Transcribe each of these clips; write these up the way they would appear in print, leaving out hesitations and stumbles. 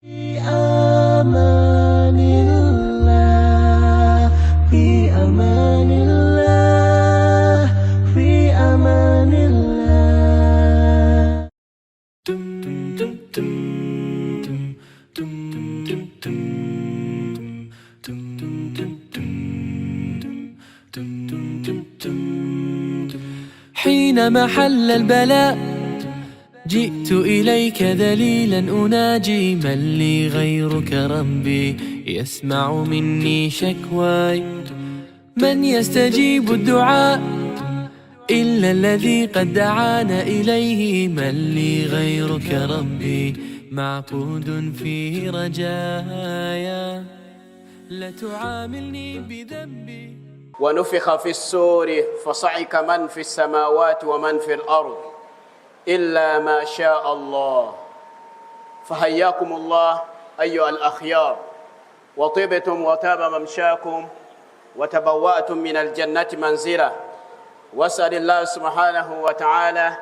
في أمان الله في أمان الله في أمان الله. حينما حل البلاء جئت إليك ذليلا أناجي، من لي غيرك ربي يسمع مني شكواي، من يستجيب الدعاء إلا الذي قد دعانا إليه، من لي غيرك ربي معقود في رجايا، لا تعاملني بذنبي. ونفخ في السور فصعق من في السماوات ومن في الأرض إلا ما شاء الله. فحياكم الله أيها الأخيار، وطبتم وتاب ممشاكم وتبوأتم من الجنة منزلا. وأسأل الله سبحانه وتعالى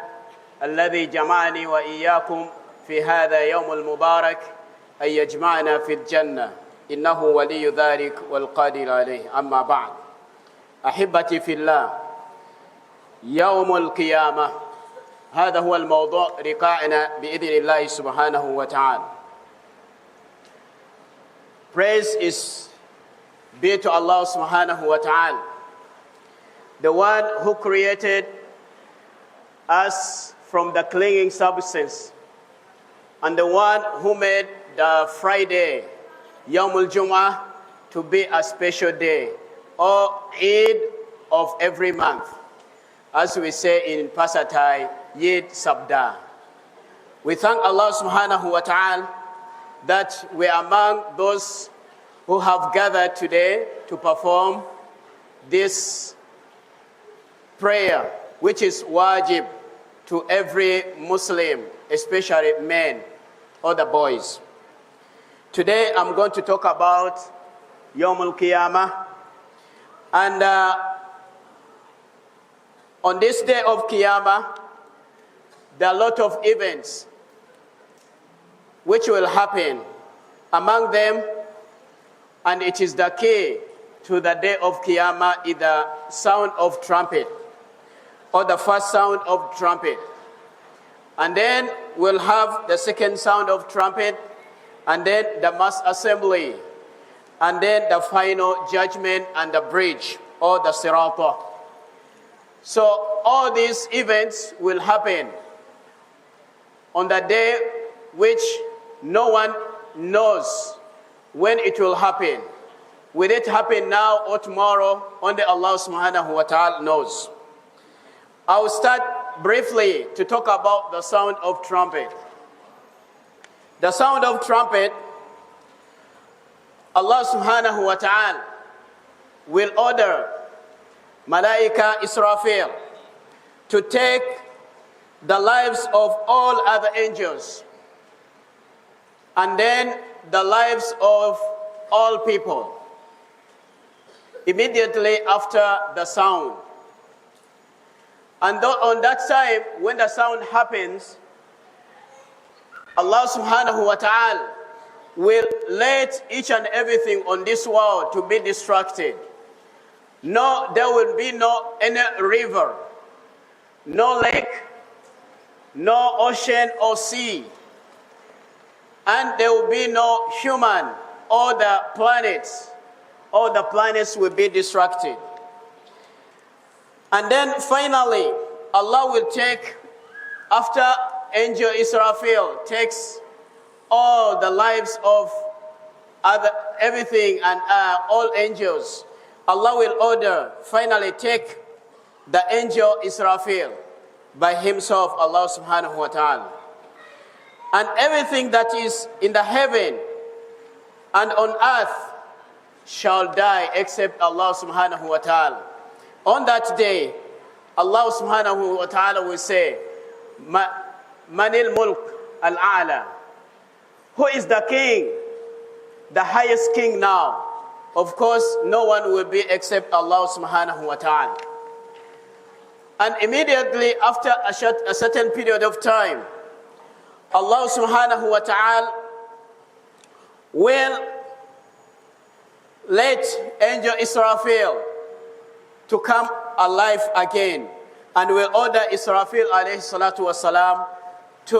الذي جمعني وإياكم في هذا يوم المبارك أن يجمعنا في الجنة، إنه ولي ذلك والقادر عليه. أما بعد، أحبتي في الله، يوم القيامة هذا هو الموضوع لقائنا بإذن الله سبحانه وتعالى. Praise is be to Allah subhanahu wa ta'ala, the one who created us from the clinging substance, and the one who made the Friday, Yawmul Jum'ah, to be a special day, or Eid of every month. As we say in Pasatai, Yid Sabda. We thank Allah subhanahu wa ta'ala that we are among those who have gathered today to perform this prayer, which is wajib to every Muslim, especially men or the boys. Today I'm going to talk about Yawm al-Qiyamah, and on this day of Qiyamah, there are a lot of events which will happen. Among them, and it is the key to the day of Qiyamah, is the sound of trumpet, or the first sound of trumpet. And then we'll have the second sound of trumpet, and then the mass assembly, and then the final judgment and the bridge, or the Sirata. So all these events will happen on the day which no one knows when it will happen. Will it happen now or tomorrow? Only Allah subhanahu wa ta'ala knows. I will start briefly to talk about the sound of trumpet. The sound of trumpet, Allah subhanahu wa ta'ala will order Malaika Israfil to take the lives of all other angels, and then the lives of all people immediately after the sound. And on that time, when the sound happens, Allah subhanahu wa ta'ala will let each and everything on this world to be distracted. No, there will be no any river, no lake, no ocean or sea, and there will be no human. All the planets will be distracted. And then finally, Allah will take, after angel Israfil takes all the lives of everything and all angels, Allah will order, finally take the angel Israfil by himself, Allah subhanahu wa ta'ala. And everything that is in the heaven and on earth shall die except Allah subhanahu wa ta'ala. On that day, Allah subhanahu wa ta'ala will say, Manil mulk al-a'la. Who is the king? The highest king now. Of course, no one will be except Allah subhanahu wa ta'ala. And immediately after a certain period of time, Allah subhanahu wa ta'ala will let angel Israfil to come alive again, and will order Israfil alayhi salatu wasalam to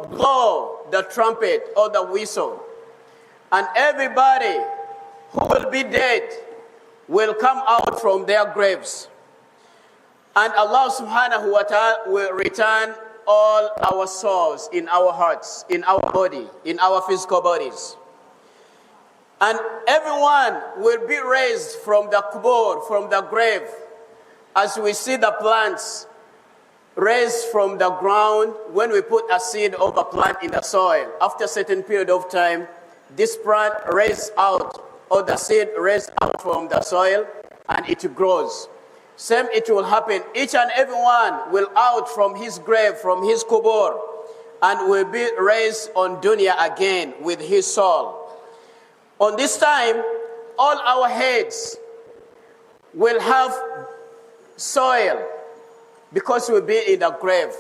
blow the trumpet or the whistle, and everybody who will be dead will come out from their graves, and Allah subhanahu wa ta'ala will return all our souls in our hearts, in our body, in our physical bodies. And everyone will be raised from the kubur, from the grave, as we see the plants raised from the ground when we put a seed of a plant in the soil. After a certain period of time, this plant raised out, or the seed raised out from the soil, and it grows. Same it will happen. Each and every one will out from his grave, from his kubur, and will be raised on dunya again with his soul. On this time, all our heads will have soil because we'll be in the grave.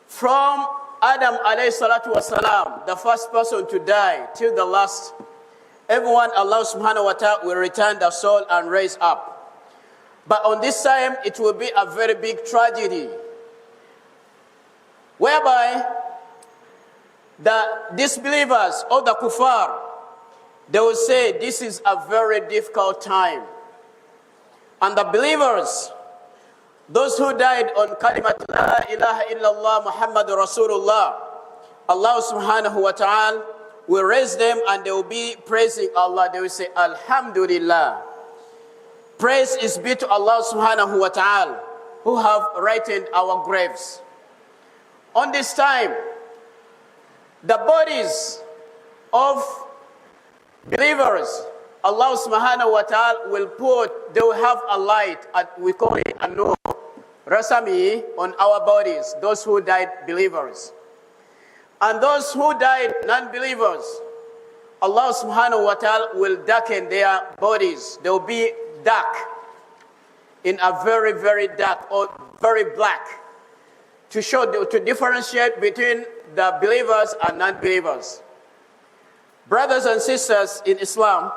From Adam alayhi salatu wasalam, the first person to die, till the last, everyone, Allah subhanahu wa ta'ala will return the soul and raise up. But on this time, it will be a very big tragedy, whereby the disbelievers or the kuffar, they will say this is a very difficult time. And the believers, those who died on kalimat la ilaha illallah Muhammadur Rasulullah, Allah subhanahu wa ta'ala will raise them and they will be praising Allah. They will say, Alhamdulillah. Praise is be to Allah subhanahu wa ta'ala, who have righted our graves. On this time, the bodies of believers, Allah subhanahu wa ta'ala will put, they will have a light, we call it a nur, rasami, on our bodies, those who died believers. And those who died non-believers, Allah subhanahu wa ta'ala will darken their bodies. They will be dark, in a very, very dark or very black, to show, to differentiate between the believers and non-believers. Brothers and sisters in Islam,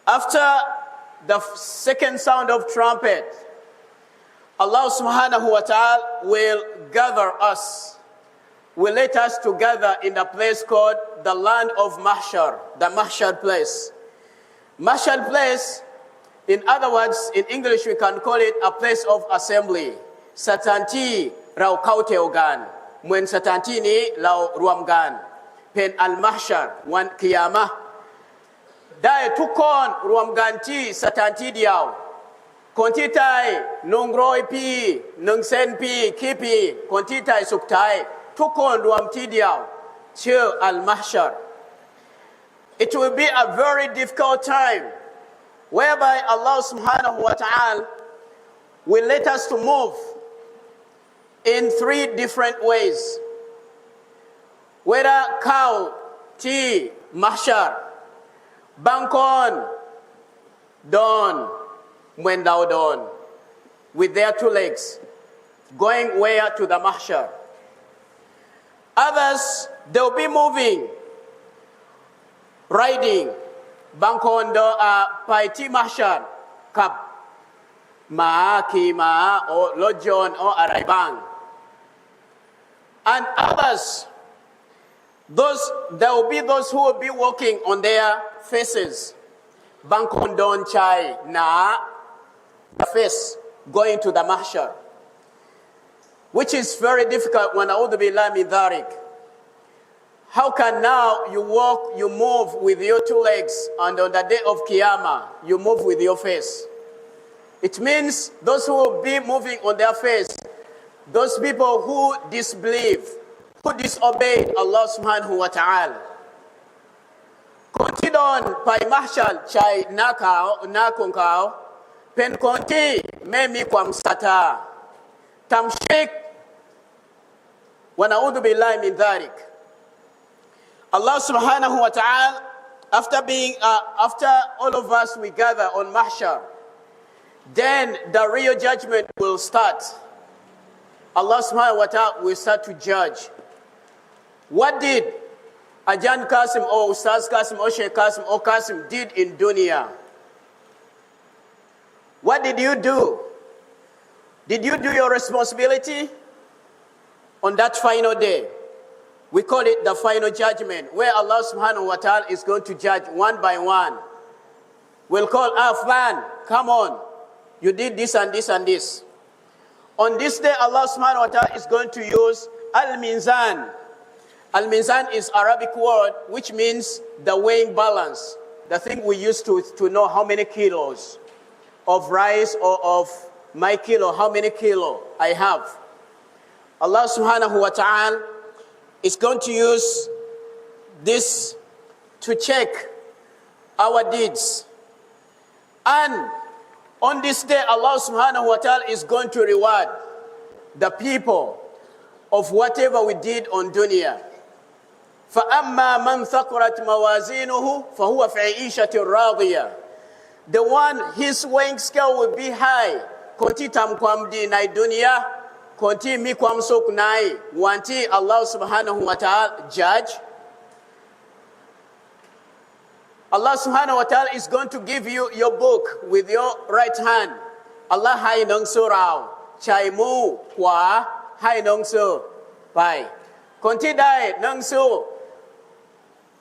after the second sound of trumpet, Allah subhanahu wa ta'ala will gather us, will let us together in a place called the land of Mahshar, the Mahshar place. Mahshar place, in other words, in English we can call it a place of assembly. Satanti rau kauteogan, muen satanti ni lau ruamgan. Pen al-mahshar, wan kiyamah. Dai tukon ruamganti satanti diaw. Kontitai nungroi pi, nungsen pi, kipi, kontitai suktai. Tukon ruamti diaw. Chil al-mahshar. It will be a very difficult time, whereby Allah subhanahu wa ta'ala will let us to move in three different ways. Whether cow, tea, mahshar, bangkon, dawn, when thou dawn, with their two legs, going where? To the mahshar. Others, they'll be moving, riding, bangkon do paiti mahshar, kap, ma, ki ma, or lojon, or araibang. And others, there will be those who will be walking on their faces. Bangkon don chai na, the face, going to the mahshar, which is very difficult when a'udhu billahi min dharik. How can now you walk, you move with your two legs, and on the day of Qiyamah, you move with your face? It means those who will be moving on their face, those people who disbelieve, who disobeyed Allah subhanahu wa ta'ala. Kontidon pai mahshal chai nakao, nakunkao, pen konti memi kwam sata. Tamshik wa na'udhu billahi min dharik. Allah subhanahu wa ta'ala, after all of us we gather on mahshar, then the real judgment will start. Allah subhanahu wa ta'ala will start to judge. What did Ajahn Qasim or Ustaz Qasim or Sheikh Qasim or Qasim did in dunya? What did you do? Did you do your responsibility on that final day? We call it the final judgment, where Allah subhanahu wa ta'ala is going to judge one by one. We'll call Aflan, come on, you did this and this and this. On this day, Allah subhanahu wa ta'ala is going to use Al-Mizan. Al-Mizan is Arabic word which means the weighing balance, the thing we use to know how many kilos of rice or of my kilo, how many kilo I have. Allah subhanahu wa ta'ala is going to use this to check our deeds. And on this day, Allah subhanahu wa ta'ala is going to reward the people of whatever we did on dunya. فَأَمَّا مَنْ ثَقُرَتْ مَوَازِينُهُ فَهُوَ فِي عِيشَةٍ رَاضِيَةٍ. The one, his weighing scale will be high. Konti tam kwam di na dunya, konti mi kwam sok nai. Wanti Allah subhanahu wa ta'ala judge. Allah subhanahu wa ta'ala is going to give you your book with your right hand. Allah hai nong surau, chai mu kwa hai nong su pai. Konti dai nong su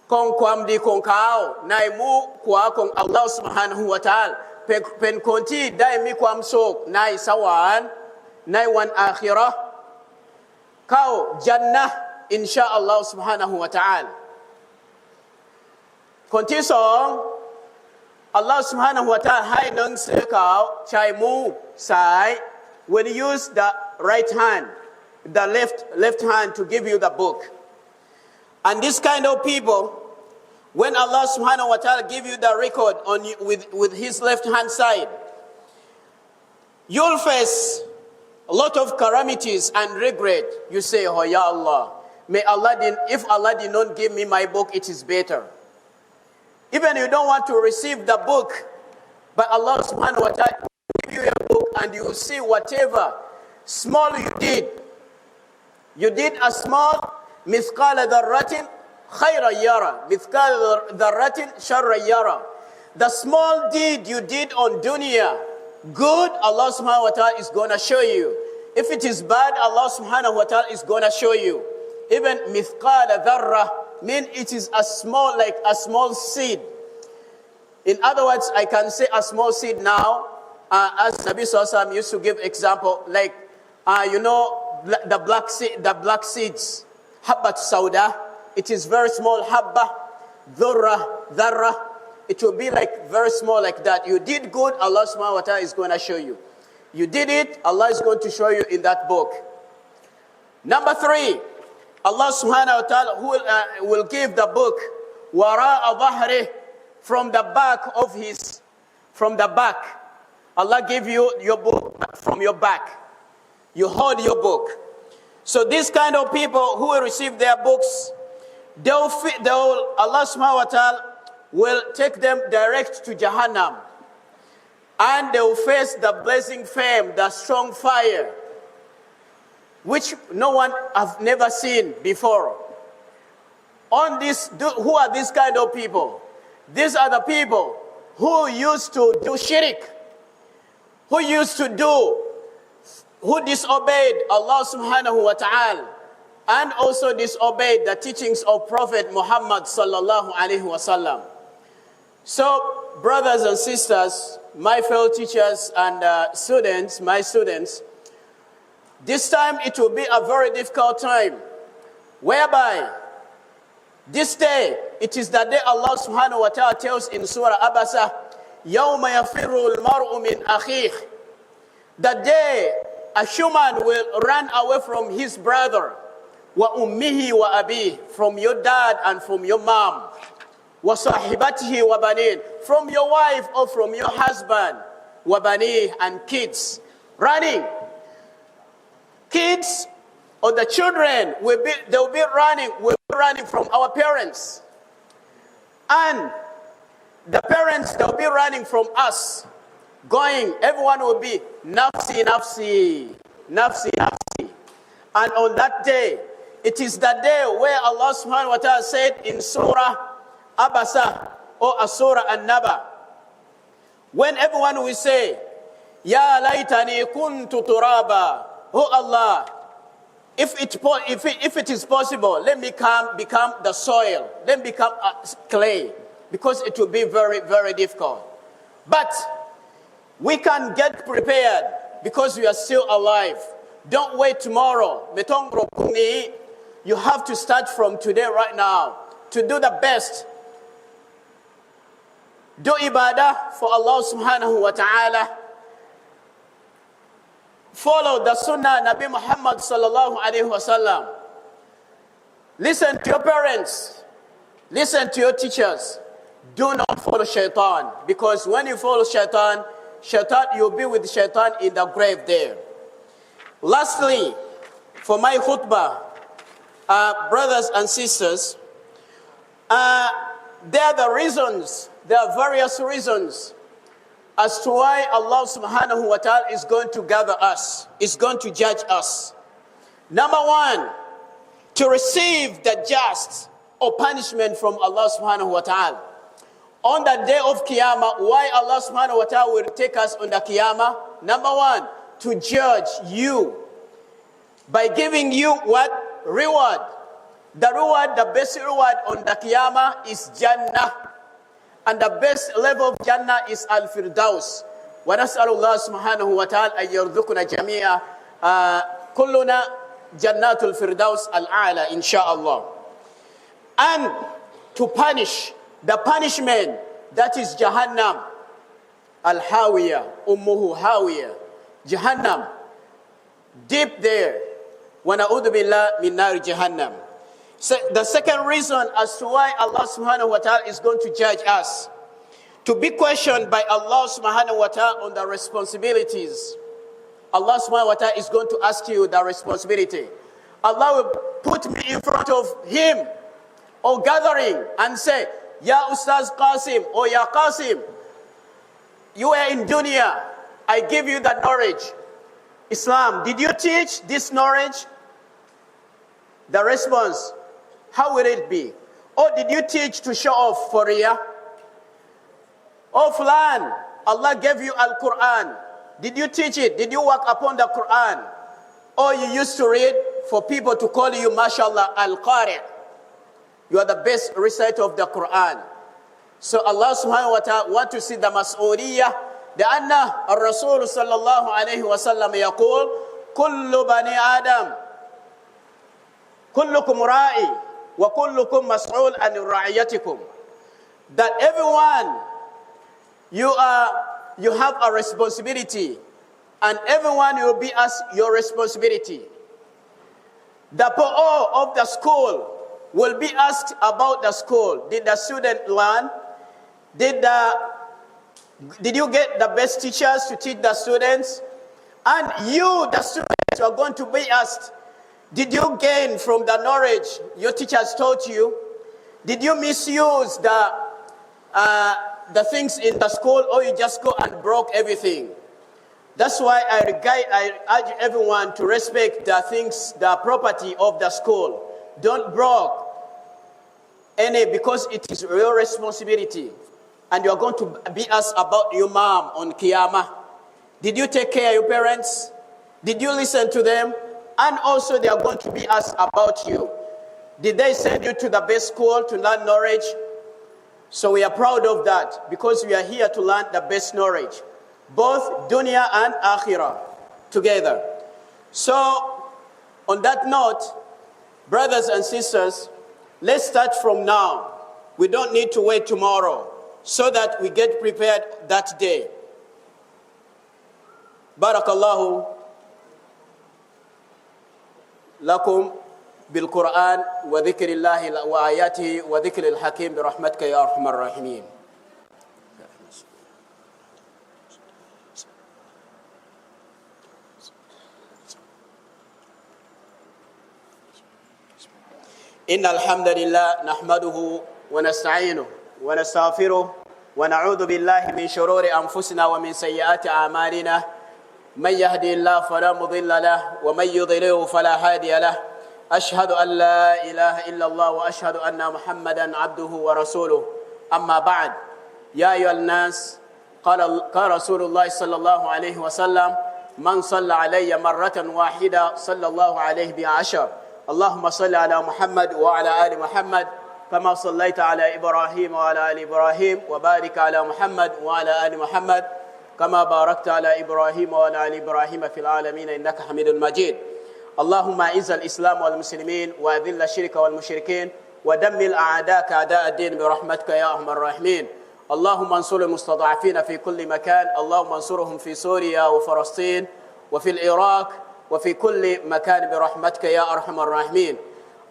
kong kwam di kong kau nai mu kwa kong Allah subhanahu wa ta'ala. Pen konti dai mi kwam sok nai sawan nai wan akhirah kau jannah insya Allah subhanahu wa ta'ala. Konti song Allah subhanahu wa ta'ala hai nung se kau chai mu sai will use the right hand, the left hand to give you the book. And this kind of people, when Allah subhanahu wa ta'ala give you the record on you, with his left hand side, you'll face a lot of calamities and regret. You say, oh ya Allah, if Allah did not give me my book, it is better. Even you don't want to receive the book, but Allah subhanahu wa ta'ala will give you a book and you will see whatever small you did. You did a small mithqala dharratin khayra yara, mithqala dharratin sharra yara. The small deed you did on dunya, good, Allah subhanahu wa ta'ala is going to show you. If it is bad, Allah subhanahu wa ta'ala is going to show you. Even mithqala dharra mean it is a small, like a small seed. In other words, I can say a small seed now, as Nabi Sallallahu Alaihi Wasallam used to give example, like you know the black seeds, habbat sauda. It is very small, habba, dharra. It will be like very small like that. You did good, Allah subhanahu wa ta'ala is going to show you. You did it, Allah is going to show you in that book. Number 3, Allah subhanahu wa ta'ala will give the book wara'a dhahri, from the back of his, from the back. Allah give you your book from your back. You hold your book. So these kind of people who will receive their books, Allah subhanahu wa ta'ala will take them direct to Jahannam. And they will face the blazing flame, the strong fire, which no one have never seen before. On this, who are these kind of people? These are the people who used to do shirk, who disobeyed Allah subhanahu wa ta'ala, and also disobeyed the teachings of Prophet Muhammad sallallahu alaihi wasallam. So, brothers and sisters, my fellow teachers and students, my students, this time it will be a very difficult time, whereby this day, it is the day Allah subhanahu wa ta'ala tells in Surah Abasa, يَوْمَ يَفِرُّ الْمَرْءُ مِنْ أَخِيهِ. The day a human will run away from his brother, وَأُمِّهِ وَأَبِيهِ, from your dad and from your mom, وَصَاحِبَتِهِ وَبَنِيهِ, from your wife or from your husband, وَبَنِيهِ, and kids. Running. Kids or the children will be running from our parents. And the parents, they'll be running from us. Everyone will be nafsi, nafsi, nafsi, nafsi. And on that day, It is the day where Allah subhanahu wa ta'ala said in Surah Abasa or Surah An-Naba, when everyone will say, Ya laytani kuntu turaba, oh Allah, if it is possible, let me become the soil, let me become clay, because it will be very, very difficult. But we can get prepared because we are still alive. Don't wait tomorrow. You have to start from today right now to do the best. Do ibadah for Allah subhanahu wa ta'ala. Follow the sunnah Nabi Muhammad sallallahu alayhi wa sallam. Listen to your parents. Listen to your teachers. Do not follow shaitan, because when you follow shaitan, you'll be with shaitan in the grave there. Lastly, for my khutbah, brothers and sisters, there are various reasons as to why Allah subhanahu wa ta'ala is going to gather us, is going to judge us. Number one, to receive the just or punishment from Allah subhanahu wa ta'ala. On the day of Qiyamah, why Allah subhanahu wa ta'ala will take us on the Qiyamah? Number one, to judge you by giving you what? Reward. The reward, the best reward on the Qiyamah is Jannah. And the best level of Jannah is Al-Firdaus. وَنَسْأَلُ اللَّهَ سُبْحَانَهُ وَتَعَالَى أَن يَرْزُقْنَا جَمِيعًا كُلُّنَا جَنَّاتُ الْفِرْدَوْسِ الْأَعْلَى inshallah. And to punish, the punishment that is Jahannam, Al-Hawiyah, Ummuhu Hawiyah, Jahannam, deep there. وَنَعُوذُ بِاللَّهِ مِن نَارِ جَهَنَّمَ. So the second reason as to why Allah subhanahu wa ta'ala is going to judge us, to be questioned by Allah subhanahu wa ta'ala on the responsibilities. Allah subhanahu wa ta'ala is going to ask you the responsibility. Allah will put me in front of him or gathering and say, Ya Ustaz Qasim or Ya Qasim, you are in dunya, I give you the knowledge. Islam, did you teach this knowledge? The response, how will it be? Or did you teach to show off for Riyah? Oh Fulan, Allah gave you Al-Quran. Did you teach it? Did you work upon the Quran? Or you used to read for people to call you, mashallah, Al-Qari'. You are the best reciter of the Quran. So Allah subhanahu wa ta'ala want to see the mas'uliyah. لأن الرسول صلى الله عليه وسلم يقول كل بني آدم كلكم راعي وكلكم مسؤول عن رعيتكم. That everyone, you have a responsibility, and everyone will be asked your responsibility. The PO of the school will be asked about the school. Did the student learn? Did you get the best teachers to teach the students? And you, the students, are going to be asked, did you gain from the knowledge your teachers taught you? Did you misuse the things in the school, or you just go and broke everything? That's why I urge everyone to respect the things, the property of the school. Don't broke any, because it is your responsibility. And you are going to be asked about your mom on Qiyamah. Did you take care of your parents? Did you listen to them? And also they are going to be asked about you. Did they send you to the best school to learn knowledge? So we are proud of that, because we are here to learn the best knowledge, both dunya and akhirah together. So on that note, brothers and sisters, let's start from now. We don't need to wait tomorrow, so that we get prepared that day. Barakallahu lakum bil Quran wa dhikrillahi wa ayatihi wa dhikril hakim bi rahmatika ya arhamar rahimin. Innal hamdalillah nahmaduhu wa nasta'inuhu ونستغفره ونعوذ بالله من شرور أنفسنا ومن سيئات أعمالنا من يهدي الله فلا مضل له ومن يضلله فلا هادي له أشهد أن لا إله إلا الله وأشهد أن محمدا عبده ورسوله. أما بعد، يا أيها الناس، قال رسول الله صلى الله عليه وسلم: من صلى علي مرة واحدة صلى الله عليه بها 10. اللهم صل على محمد وعلى آل محمد كما صليت على إبراهيم وعلى آل إبراهيم، وبارك على محمد وعلى آل محمد كما باركت على إبراهيم وعلى آل إبراهيم في العالمين إنك حميد مجيد. اللهم أعز الإسلام والمسلمين وأذل الشرك والمشركين ودمر أعداءك أعداء الدين برحمتك يا أرحم الراحمين. اللهم انصر المستضعفين في كل مكان، اللهم انصرهم في سوريا وفلسطين وفي العراق وفي كل مكان برحمتك يا أرحم الراحمين.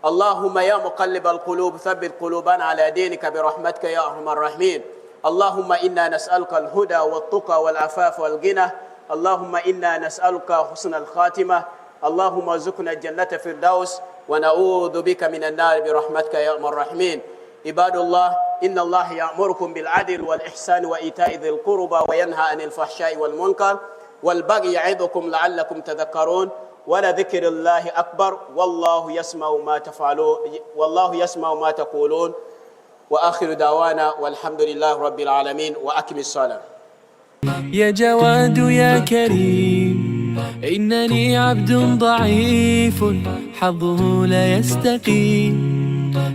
اللهم يا مقلب القلوب ثبت قلوبنا على دينك برحمتك يا أرحم الراحمين. اللهم إنا نسألك الهدى والتقى والعفاف والغنى. اللهم إنا نسألك حسن الخاتمة. اللهم ارزقنا الجنة الفردوس ونعوذ بك من النار برحمتك يا أرحم الراحمين. عباد الله، إن الله يأمركم بالعدل والإحسان وإيتاء ذي القربى وينهى عن الفحشاء والمنكر والبغي يعظكم لعلكم تذكرون. ولذكر الله أكبر والله يسمع ما تفعلون، والله يسمع ما تقولون. وآخر دعوانا والحمد لله رب العالمين. وأقم الصلاة. يا جواد يا كريم، إنني عبد ضعيف حظه لا يستقيم.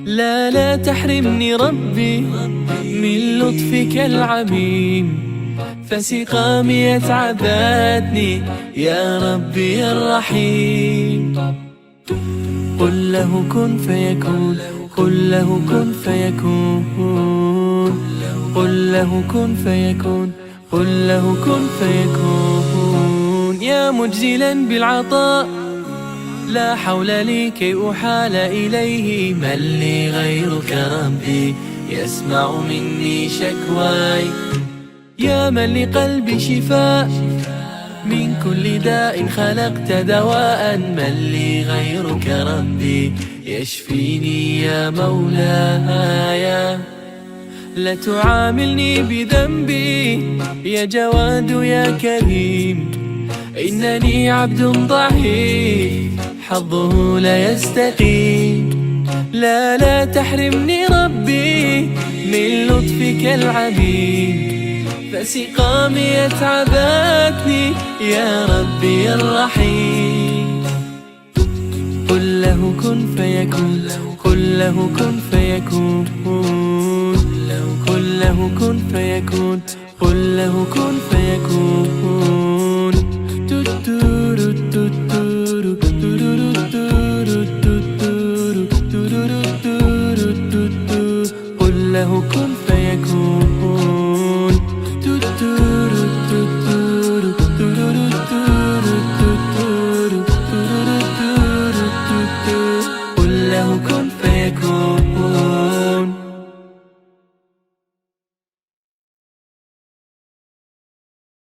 لا تحرمني ربي من لطفك العميم، فسقامي تعبتني يا ربي الرحيم. قل له كن فيكون، قل له كن فيكون، قل له كن فيكون، قل له كن فيكون. يا مجزلا بالعطاء لا حول لي كي أحال إليه، من لي غيرك ربي يسمع مني شكواي. يا من لقلبي شفاء من كل داء خلقت دواء، من لي غيرك ربي يشفيني يا مولاي. لا تعاملني بذنبي يا جواد يا كريم، إنني عبد ضعيف حظه لا يستقيم. لا تحرمني ربي من لطفك العميم، فسقامي تعبتني يا ربي الرحيم. قل له كن فيكون، قل له كن فيكون، قل له كن فيكون، قل له كن فيكون. قل له كن فيكون.